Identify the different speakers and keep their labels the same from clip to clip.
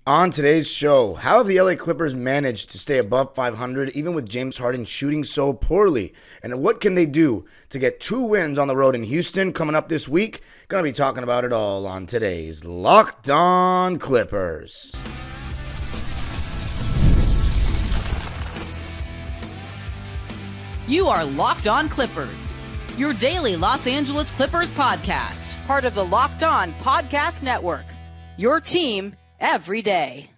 Speaker 1: On today's show, how have the LA Clippers managed to stay above 500 even with James Harden shooting so poorly? And what can they do to get 2 wins on the road in Houston coming up this week? Gonna be talking about it all on today's Locked On Clippers.
Speaker 2: You are Locked On Clippers, your daily Los Angeles Clippers podcast, part of the Locked On Podcast Network, your team every day.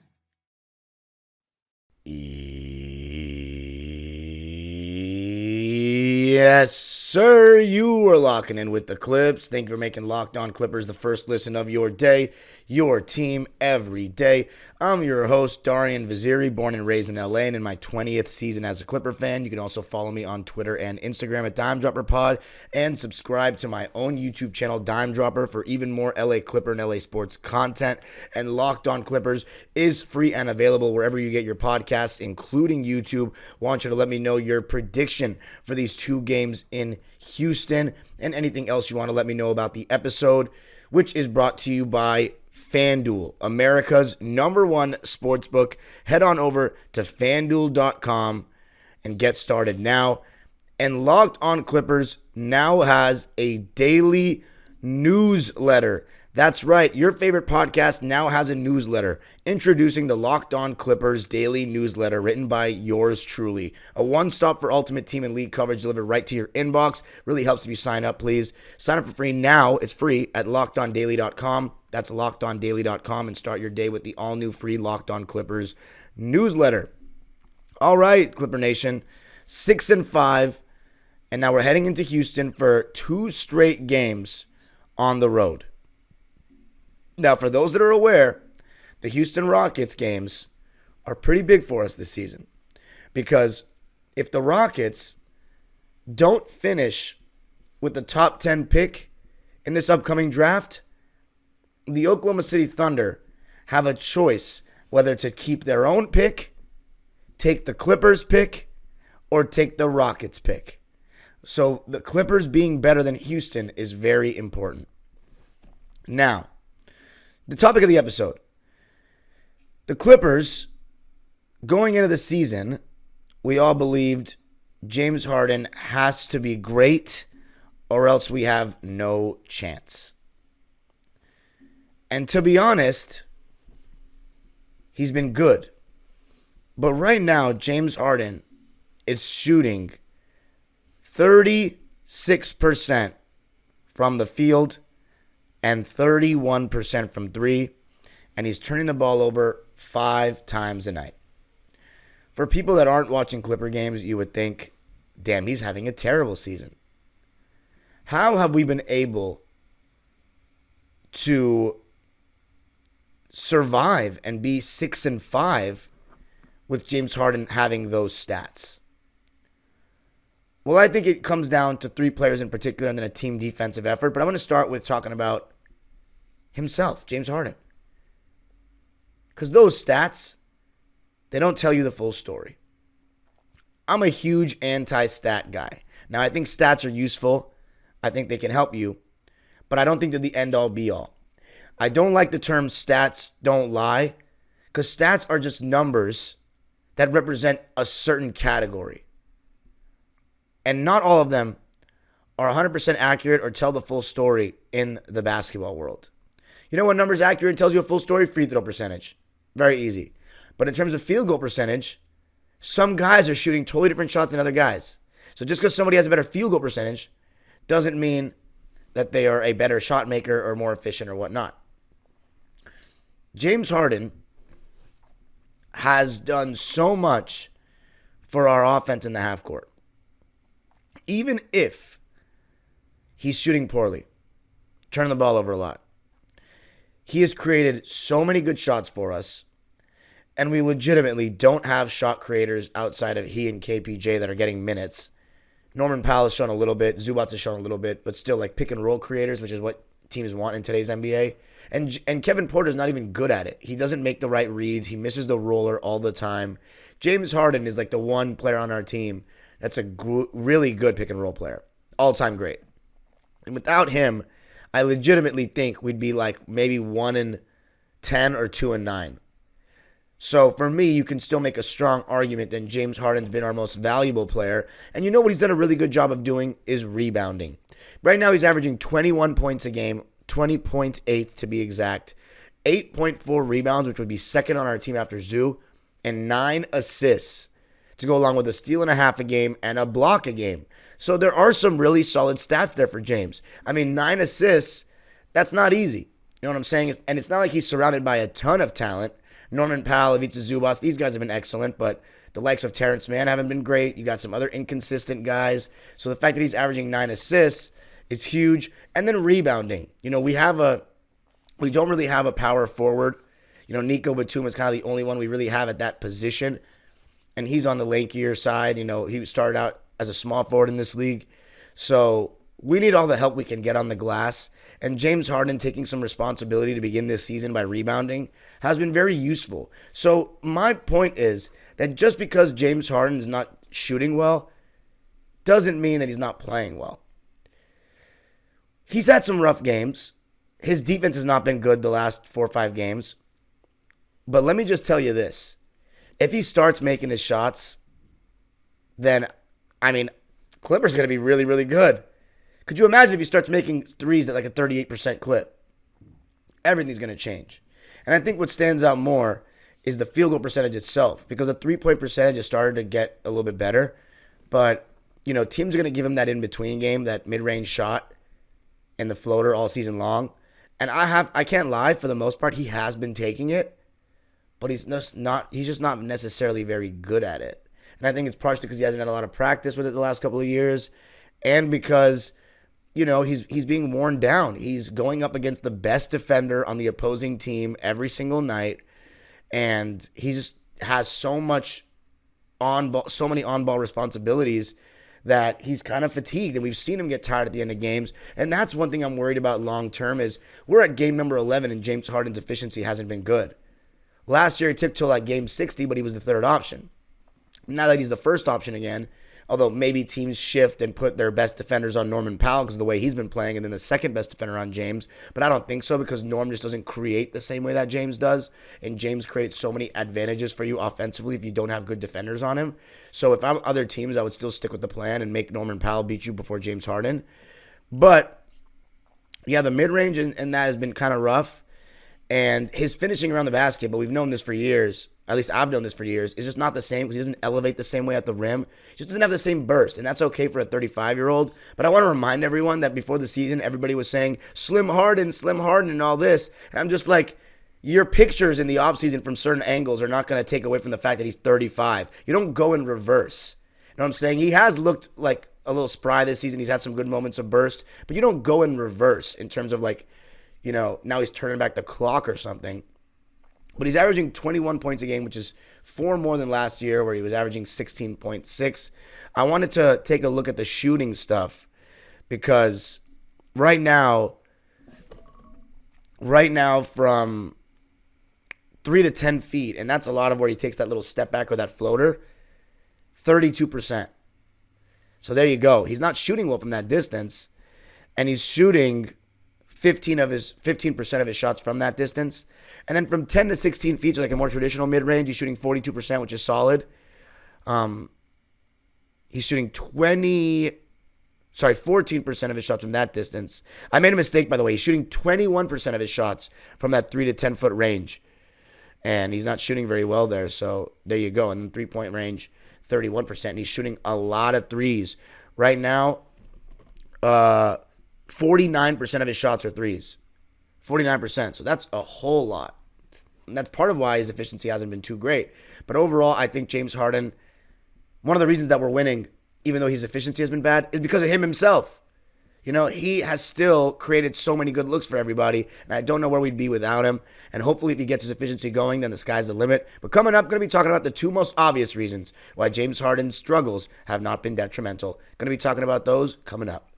Speaker 1: Yes, sir. You are locking in with the Clips. Thank you for making Locked On Clippers the first listen of your day, your team every day. I'm your host, Darian Vaziri, born and raised in LA and in my 20th season as a Clipper fan. You can also follow me on Twitter and Instagram at DimeDropperPod and subscribe to my own YouTube channel, Dime Dropper, for even more LA Clipper and LA sports content. And Locked On Clippers is free and available wherever you get your podcasts, including YouTube. Want you to let me know your prediction for these 2 games in Houston and anything else you want to let me know about the episode, which is brought to you by FanDuel, America's #1 sportsbook. Head on over to FanDuel.com and get started now. And Locked On Clippers now has a daily newsletter. That's right, your favorite podcast now has a newsletter. Introducing the Locked On Clippers daily newsletter written by yours truly. A one-stop for ultimate team and league coverage delivered right to your inbox. Really helps if you sign up, please. Sign up for free now. It's free at LockedOnDaily.com. That's LockedOnDaily.com, and start your day with the all-new free Locked On Clippers newsletter. All right, Clipper Nation, 6-5, and now we're heading into Houston for 2 straight games on the road. Now, for those that are aware, the Houston Rockets games are pretty big for us this season, because if the Rockets don't finish with the top 10 pick in this upcoming draft, the Oklahoma City Thunder have a choice whether to keep their own pick, take the Clippers pick, or take the Rockets pick. So the Clippers being better than Houston is very important. Now, the topic of the episode. The Clippers, going into the season, we all believed James Harden has to be great or else we have no chance. And to be honest, he's been good. But right now, James Harden is shooting 36% from the field and 31% from 3, and he's turning the ball over 5 times a night. For people that aren't watching Clipper games, you would think, damn, he's having a terrible season. How have we been able to survive and be 6-5 with James Harden having those stats? Well, I think it comes down to 3 players in particular and then a team defensive effort. But I'm going to start with talking about himself, James Harden. Because those stats, they don't tell you the full story. I'm a huge anti-stat guy. Now, I think stats are useful. I think they can help you. But I don't think they're the end-all, be-all. I don't like the term stats don't lie, because stats are just numbers that represent a certain category. And not all of them are 100% accurate or tell the full story in the basketball world. You know what number is accurate and tells you a full story? Free throw percentage. Very easy. But in terms of field goal percentage, some guys are shooting totally different shots than other guys. So just because somebody has a better field goal percentage doesn't mean that they are a better shot maker or more efficient or whatnot. James Harden has done so much for our offense in the half court. Even if he's shooting poorly, turning the ball over a lot, he has created so many good shots for us, and we legitimately don't have shot creators outside of he and KPJ that are getting minutes. Norman Powell has shown a little bit, Zubac has shown a little bit, but still like pick and roll creators, which is what teams want in today's NBA. And Kevin Porter's not even good at it. He doesn't make the right reads. He misses the roller all the time. James Harden is like the one player on our team that's a really good pick and roll player. All-time great. And without him, I legitimately think we'd be like maybe 1-10 or 2-9. So for me, you can still make a strong argument that James Harden's been our most valuable player. And you know what he's done a really good job of doing is rebounding. Right now he's averaging 21 points a game, 20.8 to be exact, 8.4 rebounds, which would be second on our team after Zoo, and 9 assists to go along with a steal and a half a game and a block a game. So there are some really solid stats there for James. I mean, 9 assists, that's not easy. You know what I'm saying? And it's not like he's surrounded by a ton of talent. Norman Powell, Ivica, Zubac, these guys have been excellent, but the likes of Terrence Mann haven't been great. You got some other inconsistent guys. So the fact that he's averaging 9 assists is huge. And then rebounding. You know, we don't really have a power forward. You know, Nico Batum is kind of the only one we really have at that position. And he's on the lankier side. You know, he started out as a small forward in this league. So we need all the help we can get on the glass. And James Harden taking some responsibility to begin this season by rebounding has been very useful. So my point is that just because James Harden is not shooting well doesn't mean that he's not playing well. He's had some rough games. His defense has not been good the last 4 or 5 games. But let me just tell you this. If he starts making his shots, then, I mean, Clippers are going to be really, really good. Could you imagine if he starts making threes at like a 38% clip? Everything's going to change. And I think what stands out more is the field goal percentage itself, because the three-point percentage has started to get a little bit better. But, you know, teams are going to give him that in-between game, that mid-range shot and the floater all season long. And I can't lie, for the most part, he has been taking it, but he's just not necessarily very good at it. And I think it's partially because he hasn't had a lot of practice with it the last couple of years, and because, you know, he's being worn down. He's going up against the best defender on the opposing team every single night, and he just has so many on-ball responsibilities that he's kind of fatigued, and we've seen him get tired at the end of games. And that's one thing I'm worried about long-term is we're at game number 11, and James Harden's efficiency hasn't been good. Last year, he took till like game 60, but he was the third option. Now that he's the first option again, although maybe teams shift and put their best defenders on Norman Powell because of the way he's been playing, and then the second best defender on James. But I don't think so, because Norm just doesn't create the same way that James does. And James creates so many advantages for you offensively if you don't have good defenders on him. So if I'm other teams, I would still stick with the plan and make Norman Powell beat you before James Harden. But, yeah, the mid-range and that has been kind of rough. And his finishing around the basket, but we've known this for years, at least I've known this for years, is just not the same because he doesn't elevate the same way at the rim. He just doesn't have the same burst, and that's okay for a 35-year-old. But I want to remind everyone that before the season, everybody was saying, Slim Harden, and all this. And I'm just like, your pictures in the offseason from certain angles are not going to take away from the fact that he's 35. You don't go in reverse. You know what I'm saying? He has looked like a little spry this season. He's had some good moments of burst, but you don't go in reverse in terms of like, you know, now he's turning back the clock or something. But he's averaging 21 points a game, which is 4 more than last year where he was averaging 16.6. I wanted to take a look at the shooting stuff because right now from 3 to 10 feet, and that's a lot of where he takes that little step back or that floater, 32%. So there you go. He's not shooting well from that distance, and he's shooting 15% of his shots from that distance. And then from 10 to 16 feet, like a more traditional mid-range, he's shooting 42%, which is solid. He's shooting 14% of his shots from that distance. I made a mistake, by the way. He's shooting 21% of his shots from that 3 to 10 foot range. And he's not shooting very well there, so there you go. And then three-point range, 31%. And he's shooting a lot of threes. Right now, 49% of his shots are threes. 49%. So that's a whole lot. And that's part of why his efficiency hasn't been too great. But overall, I think James Harden, one of the reasons that we're winning, even though his efficiency has been bad, is because of him himself. You know, he has still created so many good looks for everybody, and I don't know where we'd be without him. And hopefully if he gets his efficiency going, then the sky's the limit. But coming up, going to be talking about the 2 most obvious reasons why James Harden's struggles have not been detrimental. Going to be talking about those coming up.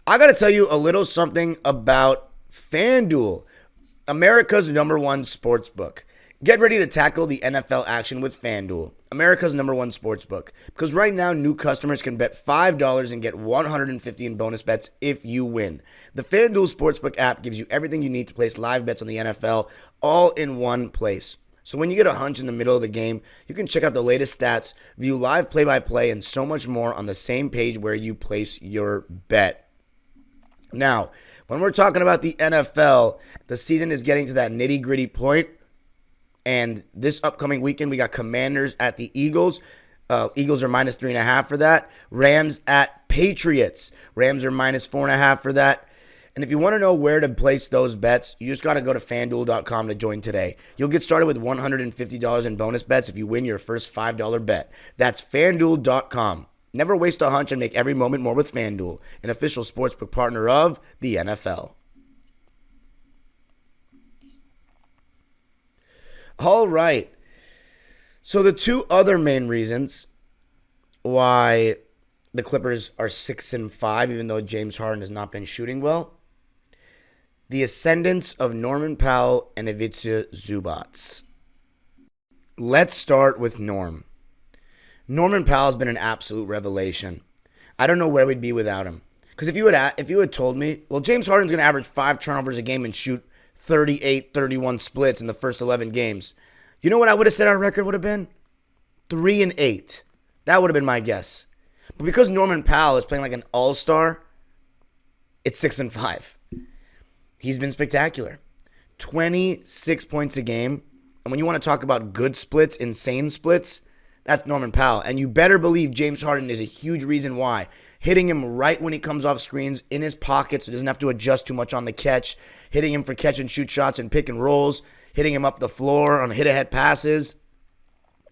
Speaker 1: I got to tell you a little something about FanDuel, America's #1 sports book. Get ready to tackle the NFL action with FanDuel, America's #1 sportsbook. Because right now, new customers can bet $5 and get $150 in bonus bets if you win. The FanDuel Sportsbook app gives you everything you need to place live bets on the NFL all in one place. So when you get a hunch in the middle of the game, you can check out the latest stats, view live play-by-play, and so much more on the same page where you place your bet. Now, when we're talking about the NFL, the season is getting to that nitty-gritty point. And this upcoming weekend, we got Commanders at the Eagles. Eagles are -3.5 for that. Rams at Patriots. Rams are -4.5 for that. And if you want to know where to place those bets, you just got to go to FanDuel.com to join today. You'll get started with $150 in bonus bets if you win your first $5 bet. That's FanDuel.com. Never waste a hunch and make every moment more with FanDuel, an official sportsbook partner of the NFL. All right. So the two other main reasons why the Clippers are 6-5, even though James Harden has not been shooting well, the ascendance of Norman Powell and Ivica Zubac. Let's start with Norm. Norman Powell's been an absolute revelation. I don't know where we'd be without him. Because if you had told me, well, James Harden's going to average 5 turnovers a game and shoot 38, 31 splits in the first 11 games. You know what I would have said our record would have been? 3-8. That would have been my guess. But because Norman Powell is playing like an all-star, it's 6-5. He's been spectacular. 26 points a game. And when you want to talk about good splits, insane splits, that's Norman Powell. And you better believe James Harden is a huge reason why. Hitting him right when he comes off screens in his pocket so he doesn't have to adjust too much on the catch. Hitting him for catch and shoot shots and pick and rolls. Hitting him up the floor on hit-ahead passes.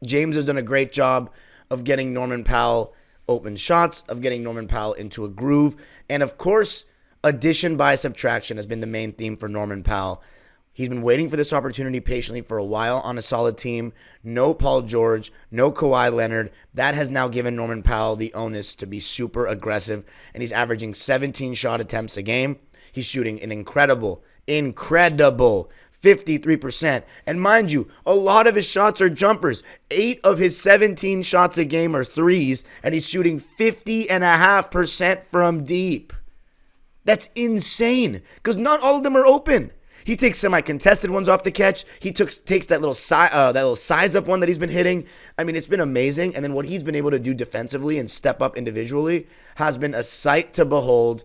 Speaker 1: James has done a great job of getting Norman Powell open shots, of getting Norman Powell into a groove. And, of course, addition by subtraction has been the main theme for Norman Powell. He's been waiting for this opportunity patiently for a while on a solid team. No Paul George, no Kawhi Leonard. That has now given Norman Powell the onus to be super aggressive, and he's averaging 17 shot attempts a game. He's shooting an incredible 53%. And mind you, a lot of his shots are jumpers. 8 of his 17 shots a game are threes, and he's shooting 50.5% from deep. That's insane, because not all of them are open. He takes semi-contested ones off the catch. He takes that little size-up one that he's been hitting. I mean, it's been amazing. And then what he's been able to do defensively and step up individually has been a sight to behold.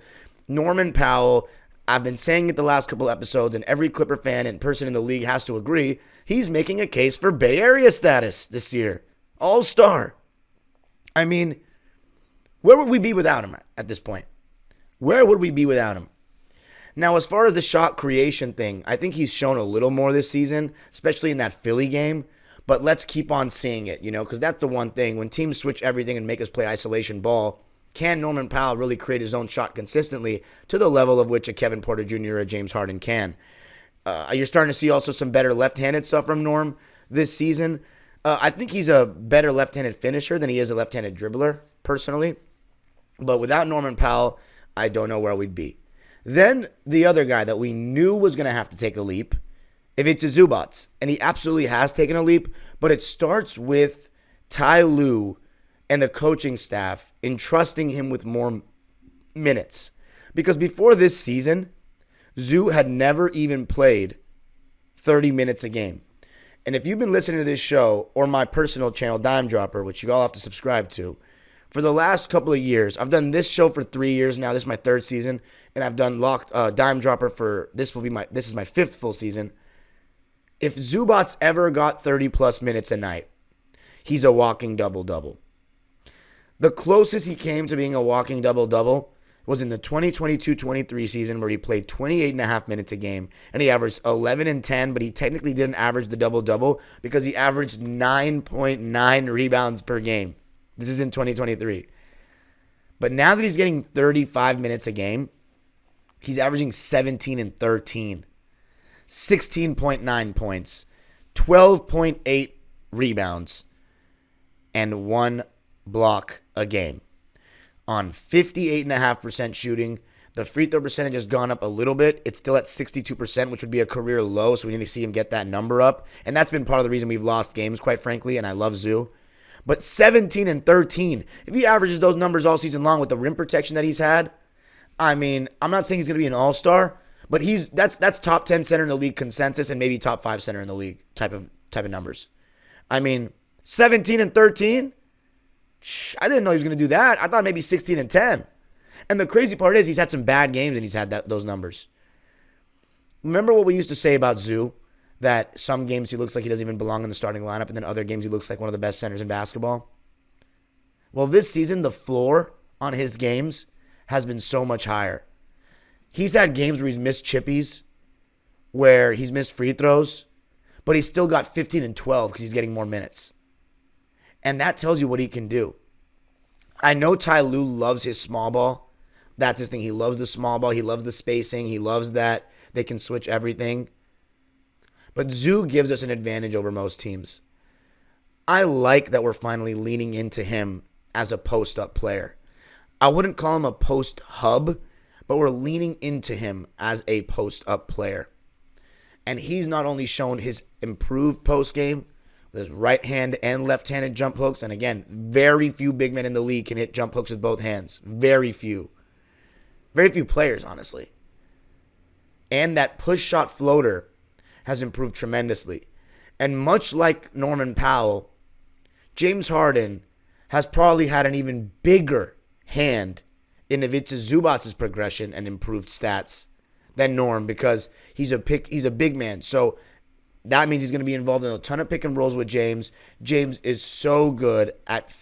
Speaker 1: Norman Powell, I've been saying it the last couple episodes, and every Clipper fan and person in the league has to agree, he's making a case for Bay Area status this year. All-star. I mean, where would we be without him at this point? Where would we be without him? Now, as far as the shot creation thing, I think he's shown a little more this season, especially in that Philly game. But let's keep on seeing it, because that's the one thing. When teams switch everything and make us play isolation ball, can Norman Powell really create his own shot consistently to the level of which a Kevin Porter Jr. or a James Harden can? You're starting to see also some better left-handed stuff from Norm this season. I think he's a better left-handed finisher than he is a left-handed dribbler, personally. But without Norman Powell, I don't know where we'd be. Then the other guy that we knew was going to have to take a leap, Ivica Zubac. And he absolutely has taken a leap, but it starts with Ty Lue and the coaching staff entrusting him with more minutes. Because before this season, Zoo had never even played 30 minutes a game. And if you've been listening to this show or my personal channel, Dime Dropper, which you all have to subscribe to, for the last couple of years, I've done this show for 3 years now. This is my 3rd season, and I've done Dime Dropper for this is my 5th full season. If Zubac ever got 30+ minutes a night, he's a walking double-double. The closest he came to being a walking double-double was in the 2022-23 season where he played 28.5 minutes a game, and he averaged 11 and 10, but he technically didn't average the double-double because he averaged 9.9 rebounds per game. This is in 2023. But now that he's getting 35 minutes a game, he's averaging 17 and 13, 16.9 points, 12.8 rebounds, and 1 block a game on 58.5% shooting. The free throw percentage has gone up a little bit. It's still at 62%, which would be a career low, so we need to see him get that number up. And that's been part of the reason we've lost games, quite frankly, and I love Zoo. But 17 and 13, if he averages those numbers all season long with the rim protection that he's had, I mean, I'm not saying he's going to be an all-star, but that's top 10 center in the league consensus and maybe top 5 center in the league type of numbers. I mean, 17 and 13? I didn't know he was going to do that. I thought maybe 16 and 10. And the crazy part is he's had some bad games and he's had those numbers. Remember what we used to say about Zoo? That some games he looks like he doesn't even belong in the starting lineup, and then other games he looks like one of the best centers in basketball? Well, this season, the floor on his games has been so much higher. He's had games where he's missed chippies, where he's missed free throws, but he's still got 15 and 12 because he's getting more minutes. And that tells you what he can do. I know Ty Lue loves his small ball. That's his thing. He loves the small ball. He loves the spacing. He loves that they can switch everything. But Zoo gives us an advantage over most teams. I like that we're finally leaning into him as a post-up player. I wouldn't call him a post hub, but we're leaning into him as a post-up player. And he's not only shown his improved post game with his right hand and left-handed jump hooks. And again, very few big men in the league can hit jump hooks with both hands. Very few. Very few players, honestly. And that push shot floater has improved tremendously. And much like Norman Powell, James Harden has probably had an even bigger hand in Ivica Zubac's progression and improved stats than Norm because he's a big man. So that means he's going to be involved in a ton of pick and rolls with James. James is so good at,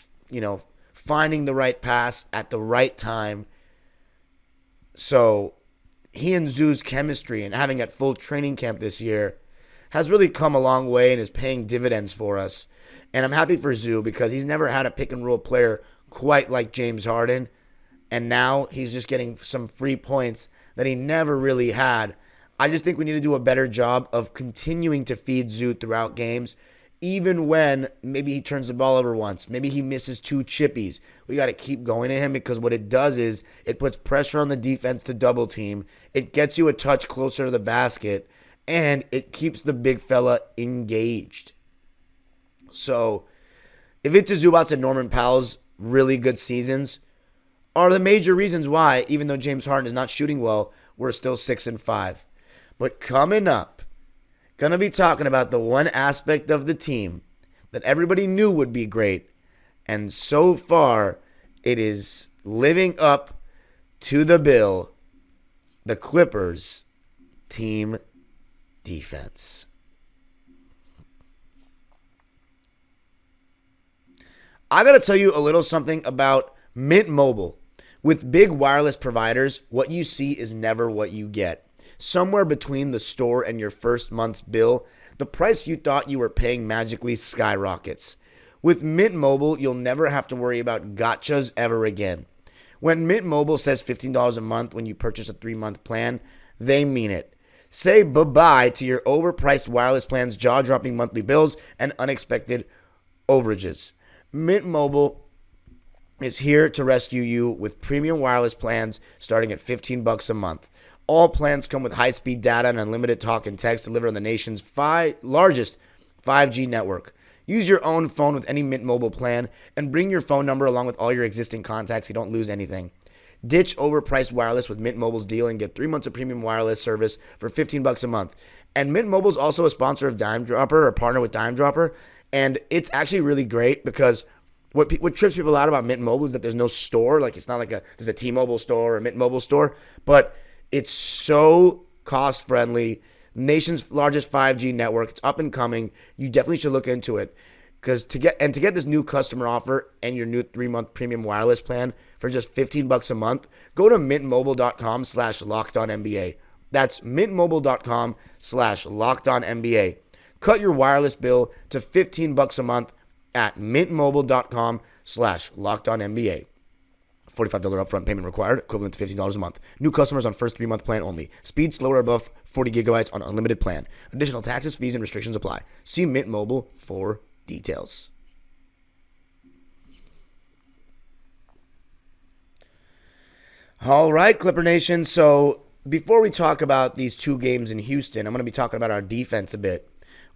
Speaker 1: finding the right pass at the right time. So he and Zoo's chemistry and having at full training camp this year has really come a long way and is paying dividends for us. And I'm happy for Zoo because he's never had a pick and roll player quite like James Harden. And now he's just getting some free points that he never really had. I just think we need to do a better job of continuing to feed Zoo throughout games, even when maybe he turns the ball over once. Maybe he misses 2 chippies. We got to keep going to him because what it does is it puts pressure on the defense to double team. It gets you a touch closer to the basket, and it keeps the big fella engaged. So Ivica Zubac and Norman Powell's really good seasons are the major reasons why, even though James Harden is not shooting well, we're still 6-5. But coming up, going to be talking about the one aspect of the team that everybody knew would be great. And so far, it is living up to the bill. The Clippers team defense. I got to tell you a little something about Mint Mobile. With big wireless providers, what you see is never what you get. Somewhere between the store and your first month's bill, the price you thought you were paying magically skyrockets. With Mint Mobile, you'll never have to worry about gotchas ever again. When Mint Mobile says $15 a month when you purchase a 3-month plan, they mean it. Say bye-bye to your overpriced wireless plans, jaw-dropping monthly bills, and unexpected overages. Mint Mobile is here to rescue you with premium wireless plans starting at $15 a month. All plans come with high-speed data and unlimited talk and text delivered on the nation's largest 5G network. Use your own phone with any Mint Mobile plan and bring your phone number along with all your existing contacts so you don't lose anything. Ditch overpriced wireless with Mint Mobile's deal and get 3 months of premium wireless service for $15 a month. And Mint Mobile's also a sponsor of Dime Dropper or partner with Dime Dropper. And it's actually really great because what trips people out about Mint Mobile is that there's no store. Like, it's not like there's a T-Mobile store or a Mint Mobile store. But it's so cost-friendly. Nation's largest 5G network. It's up and coming. You definitely should look into it. Because to get this new customer offer and your new 3-month premium wireless plan for just $15 a month, go to mintmobile.com/lockedonnba. That's mintmobile.com/lockedonnba. Cut your wireless bill to $15 a month at mintmobile.com/lockedonnba. $45 upfront payment required, equivalent to $15 a month. New customers on first 3-month plan only. Speed slower above 40 gigabytes on unlimited plan. Additional taxes, fees, and restrictions apply. See Mint Mobile for details. All right, Clipper Nation. So before we talk about these two games in Houston, I'm going to be talking about our defense a bit.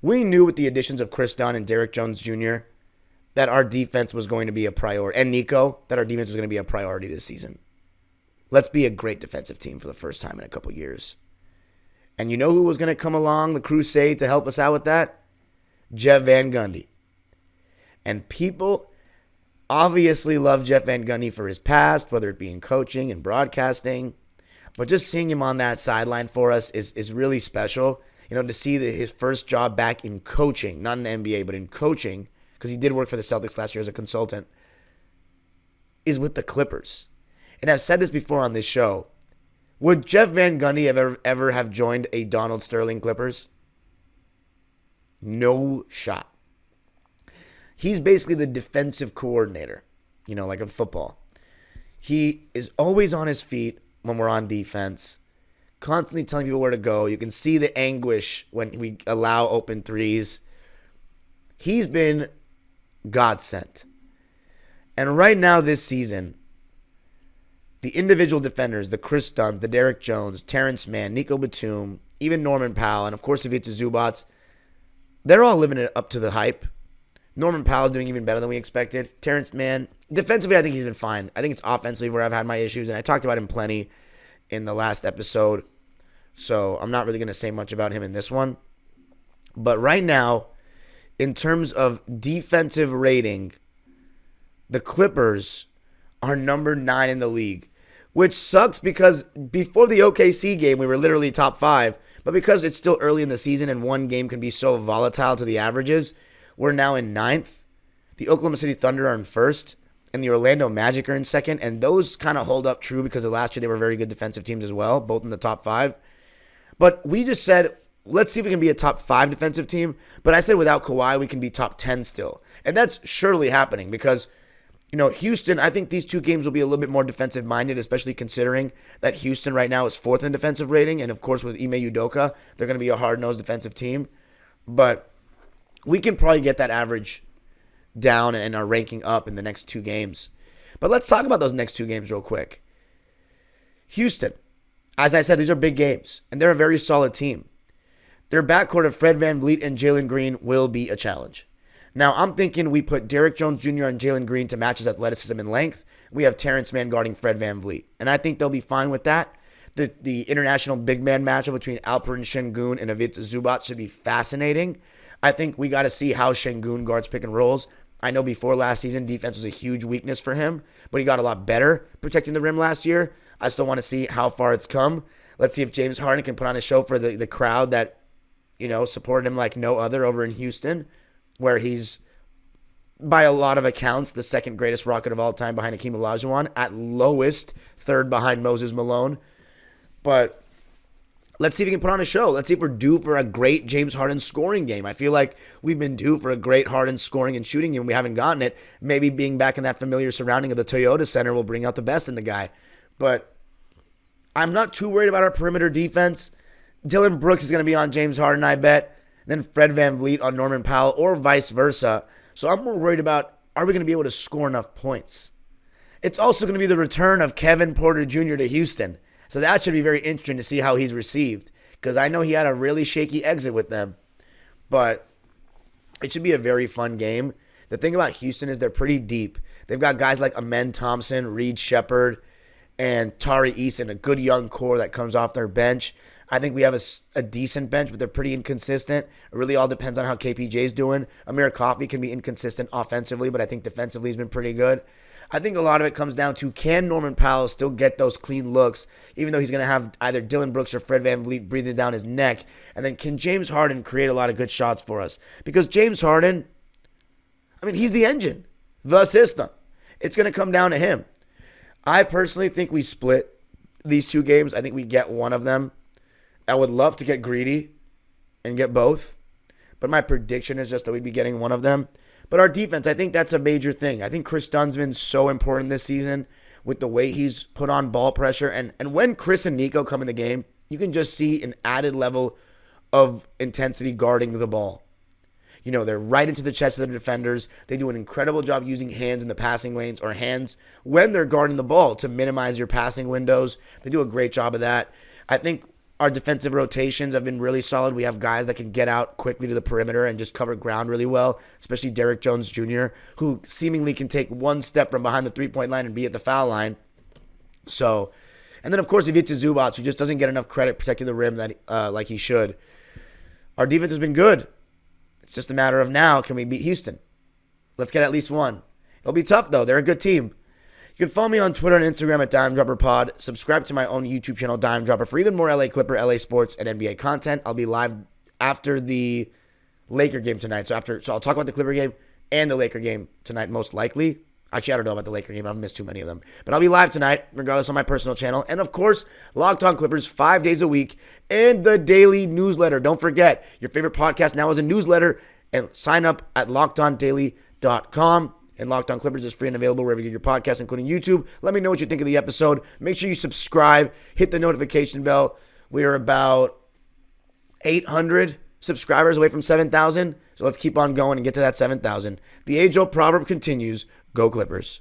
Speaker 1: We knew with the additions of Chris Dunn and Derrick Jones Jr. that our defense was going to be a priority, and Nico, that our defense was going to be a priority this season. Let's be a great defensive team for the first time in a couple years. And you know who was going to come along the crusade to help us out with that? Jeff Van Gundy. And people obviously love Jeff Van Gundy for his past, whether it be in coaching and broadcasting. But just seeing him on that sideline for us is really special. You know, to see his first job back in coaching, not in the NBA, but in coaching, because he did work for the Celtics last year as a consultant, is with the Clippers. And I've said this before on this show. Would Jeff Van Gundy ever have joined a Donald Sterling Clippers? No shot. He's basically the defensive coordinator, you know, like in football. He is always on his feet when we're on defense, constantly telling people where to go. You can see the anguish when we allow open threes. He's been God sent. And right now this season, the individual defenders, the Chris Dunn, the Derrick Jones, Terrence Mann, Nico Batum, even Norman Powell, and of course Ivica Zubac, they're all living it up to the hype. Norman Powell's doing even better than we expected. Terrence Mann, defensively, I think he's been fine. I think it's offensively where I've had my issues, and I talked about him plenty in the last episode, so I'm not really going to say much about him in this one. But right now, in terms of defensive rating, the Clippers are number 9 in the league, which sucks because before the OKC game, we were literally top 5, but because it's still early in the season and one game can be so volatile to the averages, we're now in 9th. The Oklahoma City Thunder are in 1st, and the Orlando Magic are in 2nd, and those kind of hold up true because of last year they were very good defensive teams as well, both in the top 5. But we just said, let's see if we can be a top 5 defensive team, but I said without Kawhi, we can be top 10 still. And that's surely happening because, you know, Houston, I think these two games will be a little bit more defensive-minded, especially considering that Houston right now is 4th in defensive rating, and of course with Ime Udoka, they're going to be a hard-nosed defensive team. But we can probably get that average down and our ranking up in the next 2 games. But let's talk about those next 2 games real quick. Houston, as I said, these are big games, and they're a very solid team. Their backcourt of Fred VanVleet and Jalen Green will be a challenge. Now, I'm thinking we put Derrick Jones Jr. and Jalen Green to match his athleticism and length. We have Terrence Mann guarding Fred VanVleet, and I think they'll be fine with that. The international big man matchup between Alperen Şengün and Ivica Zubac should be fascinating. I think we got to see how Şengün guards pick and rolls. I know before last season, defense was a huge weakness for him, but he got a lot better protecting the rim last year. I still want to see how far it's come. Let's see if James Harden can put on a show for the crowd that, you know, supported him like no other over in Houston, where he's, by a lot of accounts, the 2nd greatest Rocket of all time behind Hakeem Olajuwon, at lowest, 3rd behind Moses Malone. But let's see if he can put on a show. Let's see if we're due for a great James Harden scoring game. I feel like we've been due for a great Harden scoring and shooting game. We haven't gotten it. Maybe being back in that familiar surrounding of the Toyota Center will bring out the best in the guy. But I'm not too worried about our perimeter defense. Dylan Brooks is going to be on James Harden, I bet. Then Fred VanVleet on Norman Powell, or vice versa. So I'm more worried about, are we going to be able to score enough points? It's also going to be the return of Kevin Porter Jr. to Houston. So that should be very interesting to see how he's received, because I know he had a really shaky exit with them. But it should be a very fun game. The thing about Houston is they're pretty deep. They've got guys like Amen Thompson, Reed Shepherd, and Tari Eason, a good young core that comes off their bench. I think we have a decent bench, but they're pretty inconsistent. It really all depends on how KPJ's doing. Amir Coffey can be inconsistent offensively, but I think defensively he's been pretty good. I think a lot of it comes down to, can Norman Powell still get those clean looks, even though he's going to have either Dylan Brooks or Fred VanVleet breathing down his neck? And then can James Harden create a lot of good shots for us? Because James Harden, I mean, he's the engine, the system. It's going to come down to him. I personally think we split these 2 games. I think we get one of them. I would love to get greedy and get both, but my prediction is just that we'd be getting one of them. But our defense, I think that's a major thing. I think Chris Dunn's been so important this season with the way he's put on ball pressure. And when Chris and Nico come in the game, you can just see an added level of intensity guarding the ball. They're right into the chest of the defenders. They do an incredible job using hands in the passing lanes or hands when they're guarding the ball to minimize your passing windows. They do a great job of that. I think our defensive rotations have been really solid. We have guys that can get out quickly to the perimeter and just cover ground really well, especially Derrick Jones Jr., who seemingly can take one step from behind the three-point line and be at the foul line. So, and then, of course, Ivica Zubac, who just doesn't get enough credit protecting the rim like he should. Our defense has been good. It's just a matter of now, can we beat Houston? Let's get at least one. It'll be tough, though. They're a good team. You can follow me on Twitter and Instagram at DimeDropperPod. Subscribe to my own YouTube channel, Dime Dropper, for even more LA Clipper, LA Sports, and NBA content. I'll be live after the Laker game tonight. So I'll talk about the Clipper game and the Laker game tonight, most likely. Actually, I don't know about the Laker game. I've missed too many of them. But I'll be live tonight, regardless, on my personal channel. And, of course, Locked On Clippers 5 days a week and the daily newsletter. Don't forget, your favorite podcast now is a newsletter. And sign up at LockedOnDaily.com. And Locked On Clippers is free and available wherever you get your podcasts, including YouTube. Let me know what you think of the episode. Make sure you subscribe. Hit the notification bell. We are about 800 subscribers away from 7,000. So let's keep on going and get to that 7,000. The age-old proverb continues. Go Clippers.